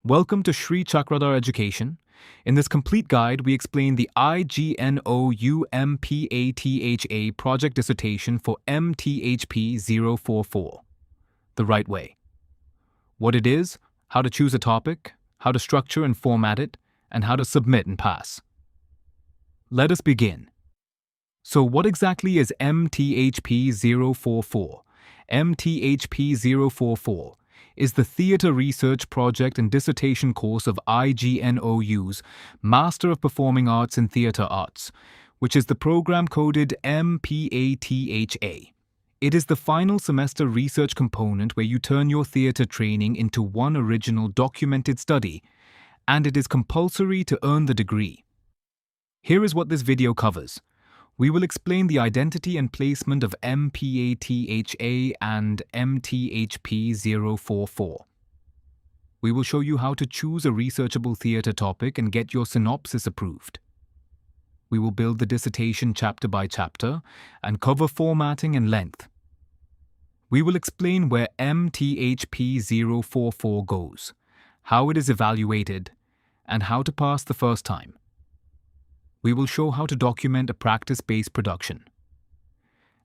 Welcome to Shri Chakradhar Education. In this complete guide, we explain the IGNOU MPATHA project dissertation for MTHP-044, the right way. What it is, how to choose a topic, how to structure and format it, and how to submit and pass. Let us begin. So what exactly is MTHP-044? MTHP-044 is the Theatre Research Project and Dissertation course of IGNOU's Master of Performing Arts in Theatre Arts, which is the program coded MPATHA. It is the final semester research component where you turn your theatre training into one original documented study, and it is compulsory to earn the degree. Here is what this video covers. We will explain the identity and placement of MPATHA and MTHP-044. We will show you how to choose a researchable theatre topic and get your synopsis approved. We will build the dissertation chapter by chapter and cover formatting and length. We will explain where MTHP-044 goes, how it is evaluated, and how to pass the first time. We will show how to document a practice-based production.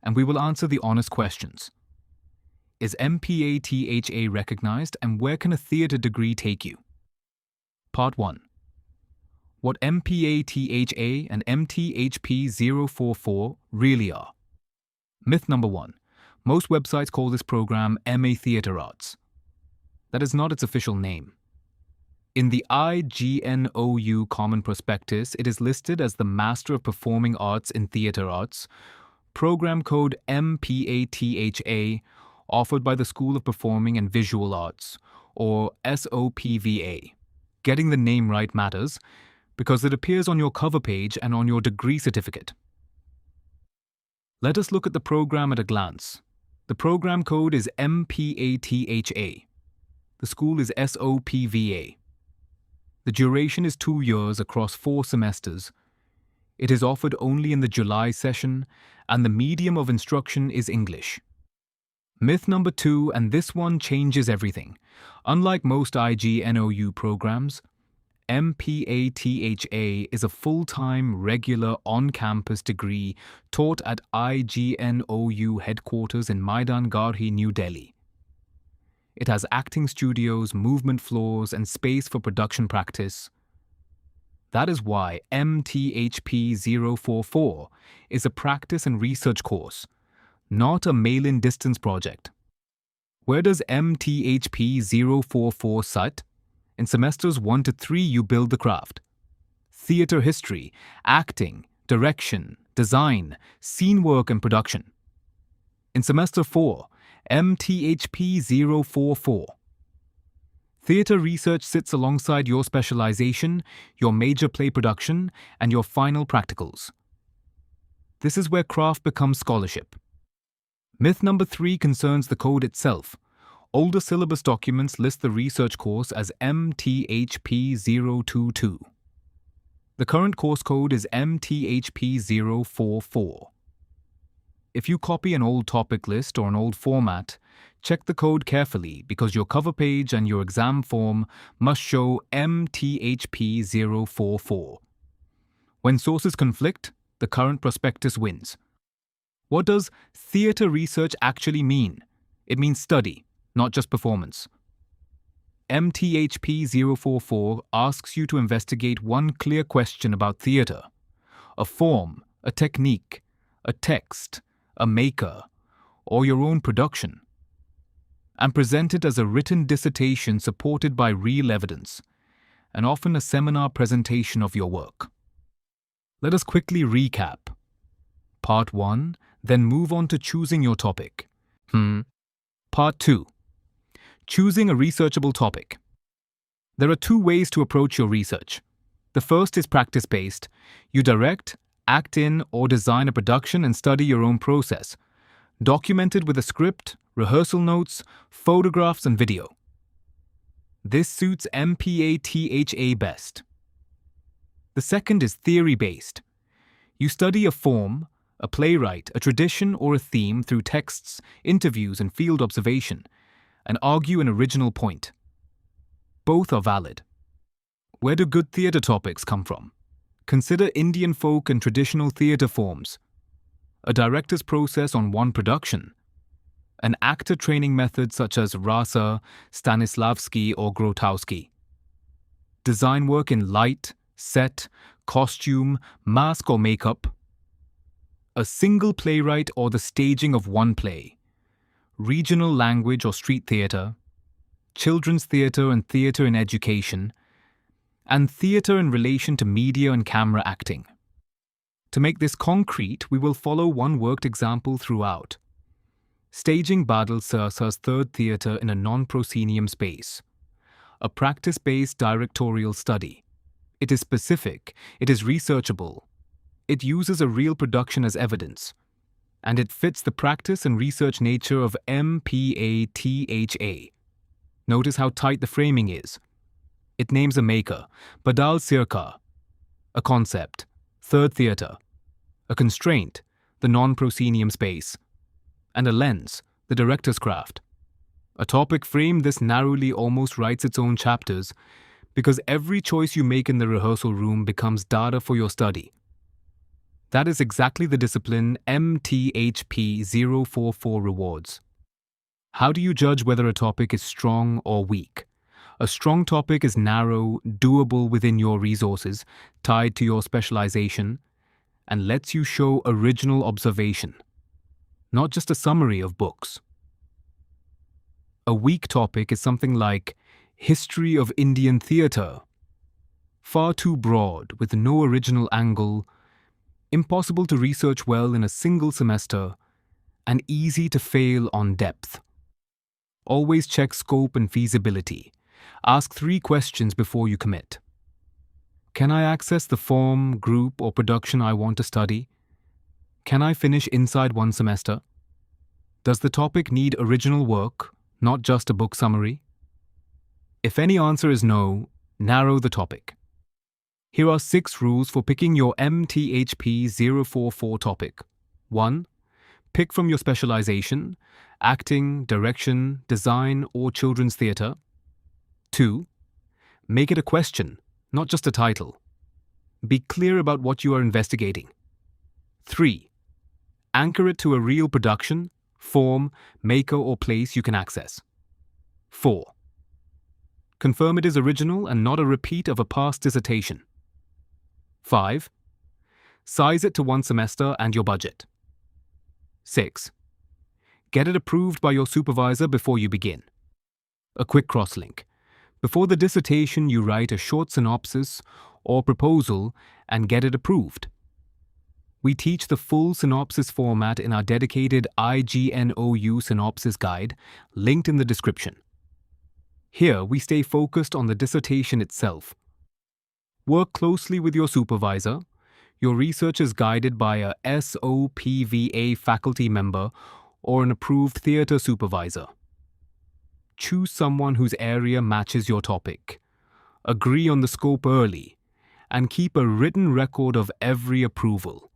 And we will answer the honest questions. Is MPATHA recognized, and where can a theatre degree take you? Part 1. What MPATHA and MTHP-044 really are. Myth number 1. Most websites call this program MA Theatre Arts. That is not its official name. In the IGNOU Common Prospectus, it is listed as the Master of Performing Arts in Theatre Arts, program code MPATHA, offered by the School of Performing and Visual Arts, or SOPVA. Getting the name right matters, because it appears on your cover page and on your degree certificate. Let us look at the program at a glance. The program code is MPATHA. The school is SOPVA. The duration is 2 years across 4 semesters. It is offered only in the July session, and the medium of instruction is English. Myth number 2, and this one changes everything. Unlike most IGNOU programs, MPATHA is a full-time, regular, on-campus degree taught at IGNOU headquarters in Maidan Garhi, New Delhi. It has acting studios, movement floors, and space for production practice. That is why MTHP-044 is a practice and research course, not a mail-in distance project. Where does MTHP-044 sit? In semesters 1 to 3, you build the craft. Theatre history, acting, direction, design, scene work, and production. In semester 4, MTHP-044. Theatre research sits alongside your specialization, your major play production, and your final practicals. This is where craft becomes scholarship. Myth number 3 concerns the code itself. Older syllabus documents list the research course as MTHP-022. The current course code is MTHP-044. If you copy an old topic list or an old format, check the code carefully because your cover page and your exam form must show MTHP-044. When sources conflict, the current prospectus wins. What does theatre research actually mean? It means study, not just performance. MTHP-044 asks you to investigate one clear question about theatre: a form, a technique, a text, a maker, or your own production, and present it as a written dissertation supported by real evidence, and often a seminar presentation of your work. Let us quickly recap. Part 1, then move on to choosing your topic. Part 2. Choosing a researchable topic. There are 2 ways to approach your research. The first is practice-based. You direct, act in, or design a production and study your own process, documented with a script, rehearsal notes, photographs, and video. This suits MPATHA best. The second is theory-based. You study a form, a playwright, a tradition, or a theme through texts, interviews, and field observation, and argue an original point. Both are valid. Where do good theatre topics come from? Consider Indian folk and traditional theatre forms, a director's process on one production, an actor training method such as Rasa, Stanislavski or Grotowski, design work in light, set, costume, mask or makeup, a single playwright or the staging of one play, regional language or street theatre, children's theatre and theatre in education, and theatre in relation to media and camera acting. To make this concrete, we will follow one worked example throughout. Staging Badal Sirsa's third theatre in a non-proscenium space. A practice-based directorial study. It is specific, it is researchable. It uses a real production as evidence. And it fits the practice and research nature of MPATHA. Notice how tight the framing is. It names a maker, Badal Sirka, a concept, third theatre, a constraint, the non-proscenium space, and a lens, the director's craft. A topic framed this narrowly almost writes its own chapters because every choice you make in the rehearsal room becomes data for your study. That is exactly the discipline MTHP-044 rewards. How do you judge whether a topic is strong or weak? A strong topic is narrow, doable within your resources, tied to your specialization, and lets you show original observation, not just a summary of books. A weak topic is something like History of Indian Theatre. Far too broad, with no original angle, impossible to research well in a single semester, and easy to fail on depth. Always check scope and feasibility. Ask 3 questions before you commit. Can I access the form, group, or production I want to study? Can I finish inside one semester? Does the topic need original work, not just a book summary? If any answer is no, narrow the topic. Here are 6 rules for picking your MTHP-044 topic. 1. Pick from your specialization, acting, direction, design, or children's theatre. 2. Make it a question, not just a title. Be clear about what you are investigating. 3. Anchor it to a real production, form, maker, or place you can access. 4. Confirm it is original and not a repeat of a past dissertation. 5. Size it to one semester and your budget. 6. Get it approved by your supervisor before you begin. A quick cross-link. Before the dissertation, you write a short synopsis or proposal and get it approved. We teach the full synopsis format in our dedicated IGNOU synopsis guide, linked in the description. Here, we stay focused on the dissertation itself. Work closely with your supervisor. Your research is guided by a SOPVA faculty member or an approved theatre supervisor. Choose someone whose area matches your topic. Agree on the scope early, and keep a written record of every approval.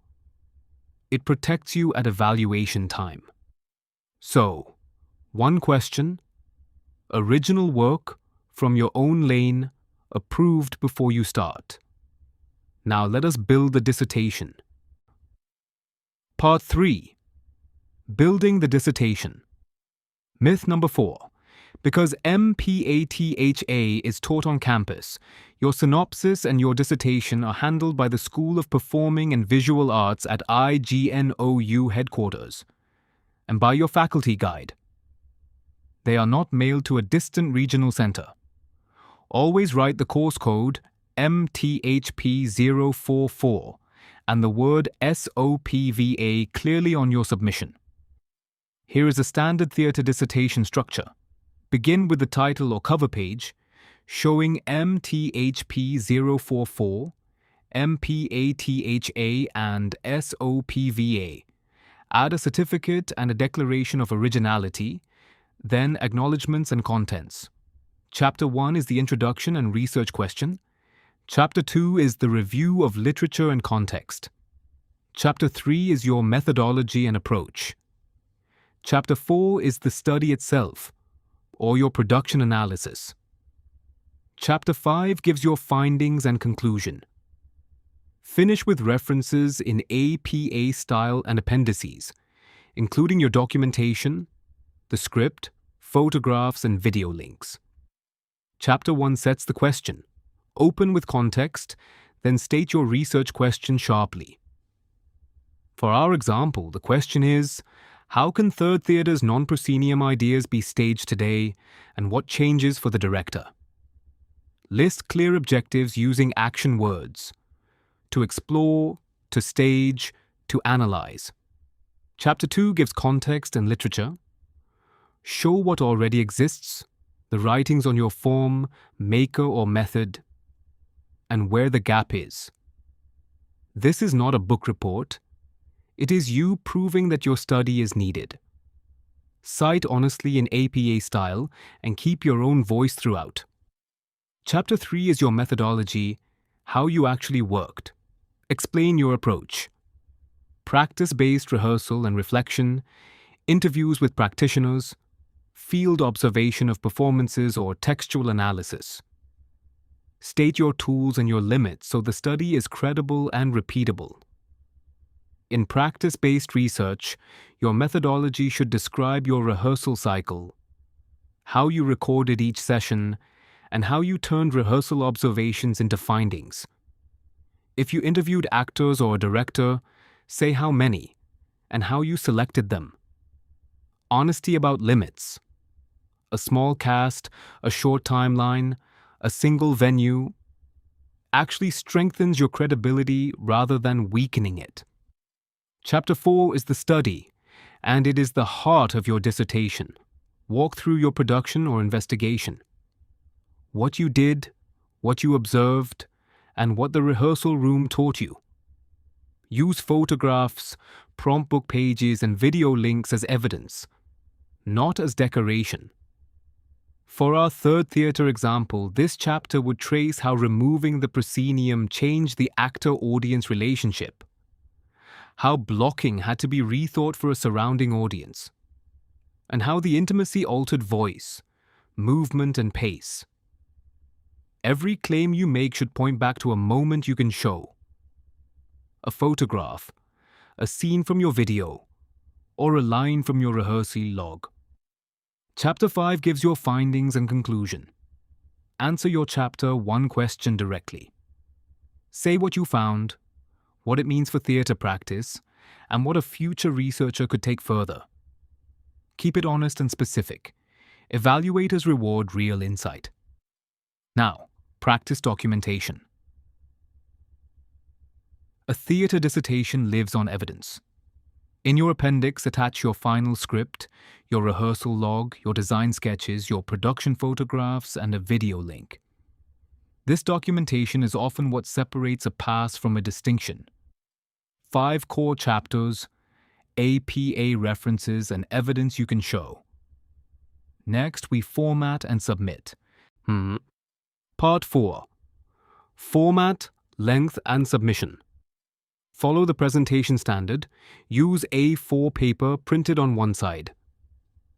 It protects you at evaluation time. So, one question, original work from your own lane, approved before you start. Now let us build the dissertation. Part 3. Building the dissertation. Myth number 4. Because MPATHA is taught on campus, your synopsis and your dissertation are handled by the School of Performing and Visual Arts at IGNOU headquarters, and by your faculty guide. They are not mailed to a distant regional center. Always write the course code MTHP-044 and the word SOPVA clearly on your submission. Here is a standard theatre dissertation structure. Begin with the title or cover page, showing MTHP-044, MPATHA, and SOPVA. Add a certificate and a declaration of originality, then acknowledgements and contents. Chapter 1 is the introduction and research question. Chapter 2 is the review of literature and context. Chapter 3 is your methodology and approach. Chapter 4 is the study itself, or your production analysis. Chapter 5 gives your findings and conclusion. Finish with references in APA style and appendices, including your documentation, the script, photographs, and video links. Chapter 1 sets the question. Open with context, then state your research question sharply. For our example, the question is, how can third theatre's non-proscenium ideas be staged today, and what changes for the director? List clear objectives using action words. To explore, to stage, to analyze. Chapter 2 gives context and literature. Show what already exists, the writings on your form, maker or method, and where the gap is. This is not a book report. It is you proving that your study is needed. Cite honestly in APA style and keep your own voice throughout. Chapter 3 is your methodology, how you actually worked. Explain your approach. Practice-based rehearsal and reflection, interviews with practitioners, field observation of performances or textual analysis. State your tools and your limits so the study is credible and repeatable. In practice-based research, your methodology should describe your rehearsal cycle, how you recorded each session, and how you turned rehearsal observations into findings. If you interviewed actors or a director, say how many, and how you selected them. Honesty about limits. A small cast, a short timeline, a single venue, actually strengthens your credibility rather than weakening it. Chapter 4 is the study, and it is the heart of your dissertation. Walk through your production or investigation. What you did, what you observed, and what the rehearsal room taught you. Use photographs, prompt book pages, and video links as evidence, not as decoration. For our third theatre example, this chapter would trace how removing the proscenium changed the actor-audience relationship, how blocking had to be rethought for a surrounding audience, and how the intimacy altered voice, movement, and pace. Every claim you make should point back to a moment you can show. A photograph, a scene from your video, or a line from your rehearsal log. Chapter 5 gives your findings and conclusion. Answer your chapter 1 question directly. Say what you found, what it means for theatre practice, and what a future researcher could take further. Keep it honest and specific. Evaluators reward real insight. Now, practice documentation. A theatre dissertation lives on evidence. In your appendix, attach your final script, your rehearsal log, your design sketches, your production photographs, and a video link. This documentation is often what separates a pass from a distinction. 5 core chapters, APA references, and evidence you can show. Next, we format and submit. Part 4. Format, length, and submission. Follow the presentation standard. Use A4 paper printed on one side.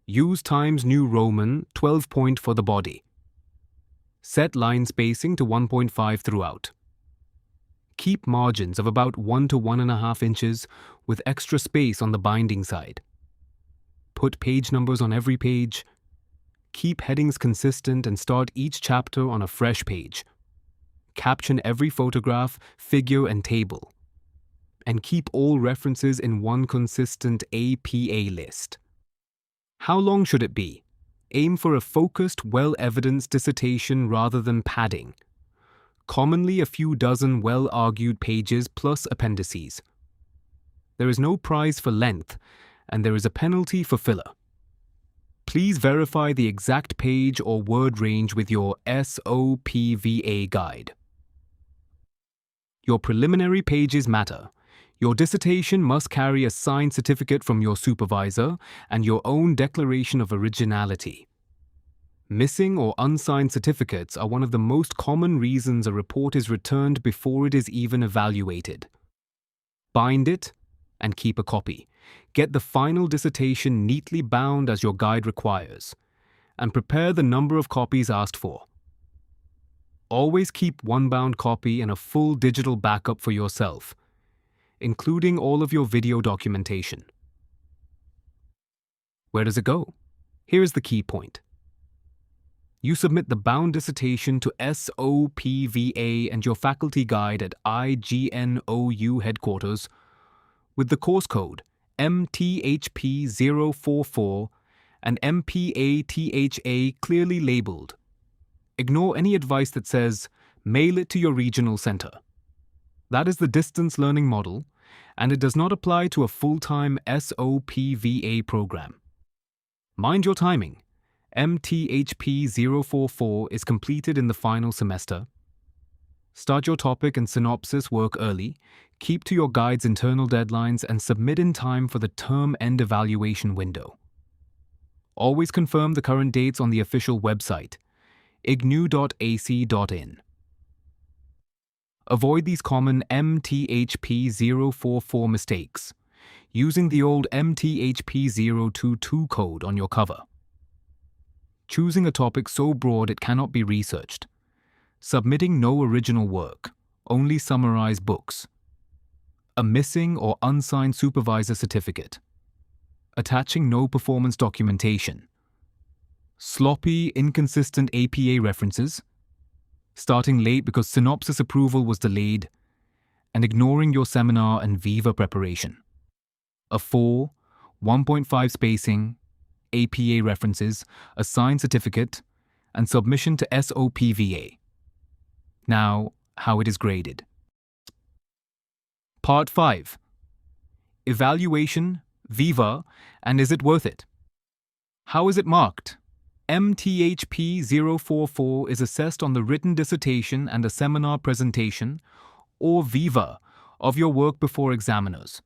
Use Times New Roman 12 point for the body. Set line spacing to 1.5 throughout. Keep margins of about 1 to 1.5 inches with extra space on the binding side. Put page numbers on every page. Keep headings consistent and start each chapter on a fresh page. Caption every photograph, figure, and table. And keep all references in one consistent APA list. How long should it be? Aim for a focused, well-evidenced dissertation rather than padding. Commonly a few dozen well-argued pages plus appendices. There is no prize for length, and there is a penalty for filler. Please verify the exact page or word range with your SOPVA guide. Your preliminary pages matter. Your dissertation must carry a signed certificate from your supervisor and your own declaration of originality. Missing or unsigned certificates are one of the most common reasons a report is returned before it is even evaluated. Bind it and keep a copy. Get the final dissertation neatly bound as your guide requires, and prepare the number of copies asked for. Always keep one bound copy and a full digital backup for yourself, including all of your video documentation. Where does it go? Here is the key point. You submit the bound dissertation to SOPVA and your faculty guide at IGNOU headquarters with the course code MTHP-044 and MPATHA clearly labeled. Ignore any advice that says, mail it to your regional center. That is the distance learning model, and it does not apply to a full-time SOPVA program. Mind your timing. MTHP-044 is completed in the final semester. Start your topic and synopsis work early, keep to your guide's internal deadlines, and submit in time for the term end evaluation window. Always confirm the current dates on the official website, ignou.ac.in. Avoid these common MTHP-044 mistakes, using the old MTHP-022 code on your cover. Choosing a topic so broad it cannot be researched. Submitting no original work, only summarized books. A missing or unsigned supervisor certificate. Attaching no performance documentation. Sloppy, inconsistent APA references. Starting late because Synopsis approval was delayed. And ignoring your seminar and Viva preparation. A 4, 1.5 spacing, APA references, a signed certificate, and submission to SOPVA. Now, how it is graded. Part 5. Evaluation, Viva, and is it worth it? How is it marked? MTHP-044 is assessed on the written dissertation and a seminar presentation, or Viva, of your work before examiners.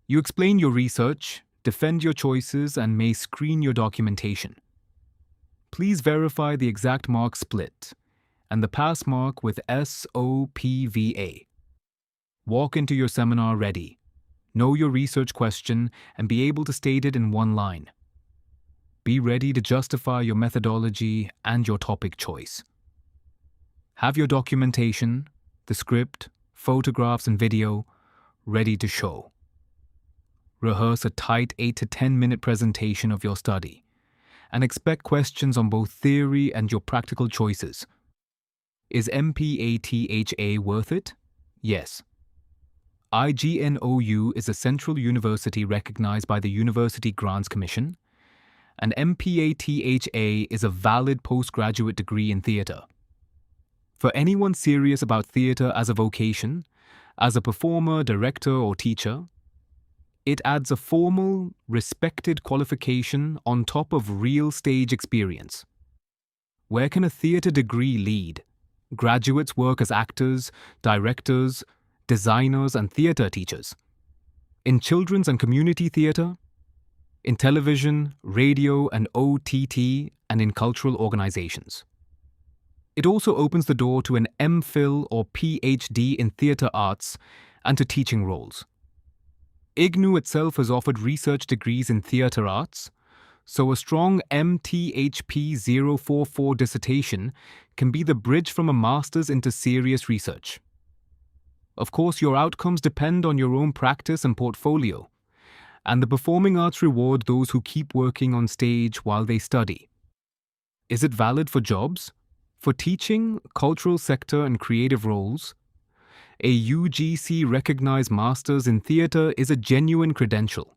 You explain your research, defend your choices, and may screen your documentation. Please verify the exact mark split and the pass mark with SOPVA. Walk into your seminar ready, know your research question, and be able to state it in one line. Be ready to justify your methodology and your topic choice. Have your documentation, the script, photographs, and video ready to show. Rehearse a tight 8 to 10 minute presentation of your study, and expect questions on both theory and your practical choices. Is MPATHA worth it? Yes. IGNOU is a central university recognized by the University Grants Commission, and MPATHA is a valid postgraduate degree in theatre. For anyone serious about theatre as a vocation, as a performer, director, or teacher, it adds a formal, respected qualification on top of real stage experience. Where can a theatre degree lead? Graduates work as actors, directors, designers, and theatre teachers. In children's and community theatre, in television, radio, and OTT, and in cultural organizations. It also opens the door to an MPhil or PhD in theatre arts and to teaching roles. IGNOU itself has offered research degrees in theatre arts, so a strong MTHP-044 dissertation can be the bridge from a master's into serious research. Of course, your outcomes depend on your own practice and portfolio, and the performing arts reward those who keep working on stage while they study. Is it valid for jobs? For teaching, cultural sector, and creative roles? A UGC-recognized Masters in Theatre is a genuine credential.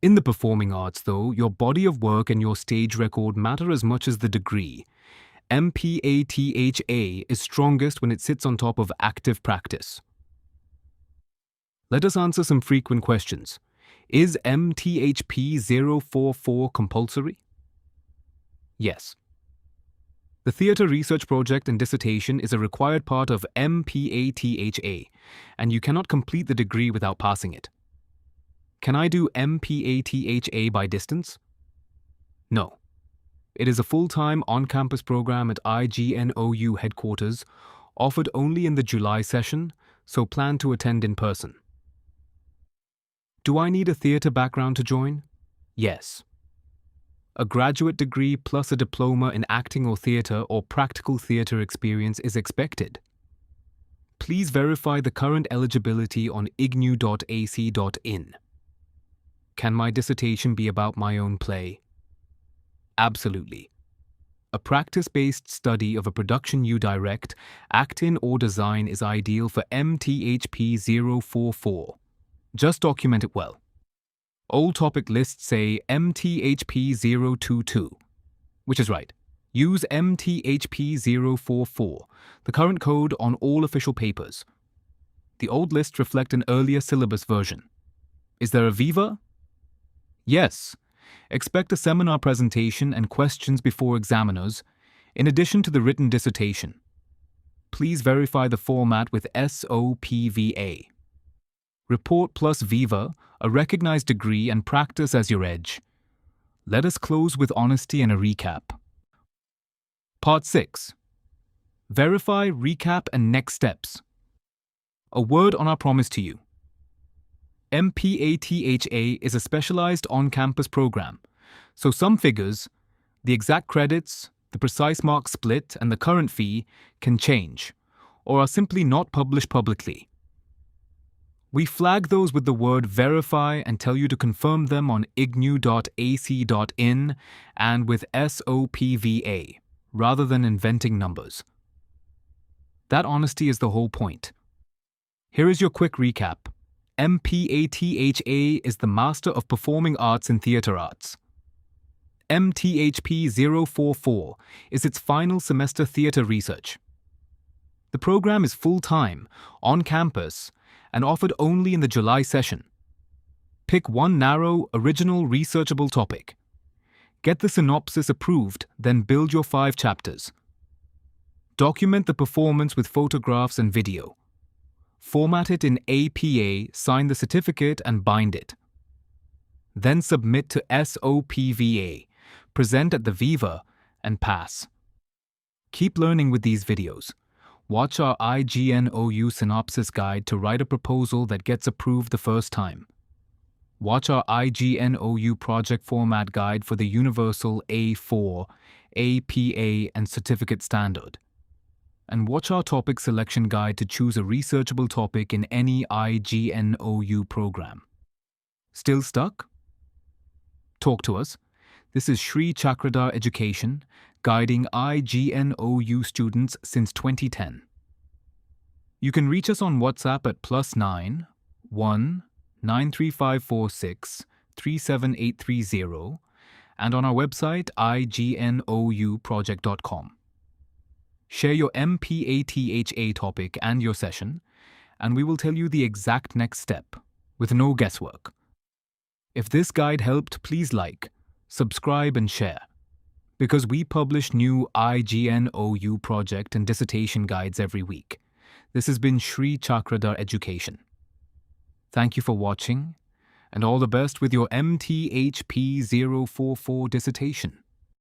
In the performing arts, though, your body of work and your stage record matter as much as the degree. MPATHA is strongest when it sits on top of active practice. Let us answer some frequent questions. Is MTHP-044 compulsory? Yes. The Theatre Research Project and Dissertation is a required part of MPATHA, and you cannot complete the degree without passing it. Can I do MPATHA by distance? No. It is a full-time on-campus program at IGNOU headquarters, offered only in the July session, so plan to attend in person. Do I need a theatre background to join? Yes. A graduate degree plus a diploma in acting or theatre or practical theatre experience is expected. Please verify the current eligibility on ignou.ac.in. Can my dissertation be about my own play? Absolutely. A practice-based study of a production you direct, act in, or design is ideal for MTHP-044. Just document it well. Old topic lists say MTHP-022, which is right. Use MTHP-044, the current code on all official papers. The old lists reflect an earlier syllabus version. Is there a Viva? Yes. Expect a seminar presentation and questions before examiners, in addition to the written dissertation. Please verify the format with SOPVA. Report plus Viva, a recognized degree, and practice as your edge. Let us close with honesty and a recap. Part 6. Verify, recap, and next steps. A word on our promise to you. MPATHA is a specialized on-campus program, so some figures, the exact credits, the precise mark split, and the current fee can change, or are simply not published publicly. We flag those with the word verify and tell you to confirm them on ignou.ac.in and with SOPVA, rather than inventing numbers. That honesty is the whole point. Here is your quick recap. MPATHA is the Master of Performing Arts in Theatre Arts. MTHP-044 is its final semester theatre research. The program is full-time, on campus, and offered only in the July session. Pick one narrow, original, researchable topic. Get the synopsis approved, then build your 5 chapters. Document the performance with photographs and video. Format it in APA, sign the certificate, and bind it. Then submit to SOPVA, present at the Viva, and pass. Keep learning with these videos. Watch our IGNOU Synopsis guide to write a proposal that gets approved the first time. Watch our IGNOU project format guide for the Universal A4, APA, and Certificate Standard. And watch our topic selection guide to choose a researchable topic in any IGNOU program. Still stuck? Talk to us. This is Shri Chakradhar Education, guiding IGNOU students since 2010. You can reach us on WhatsApp at +9 1 93546 37830 and on our website ignouproject.com. Share your MPATHA topic and your session, and we will tell you the exact next step, with no guesswork. If this guide helped, please like, subscribe, and share, because we publish new IGNOU project and dissertation guides every week. This has been Shri Chakradhar Education. Thank you for watching, and all the best with your MTHP-044 dissertation.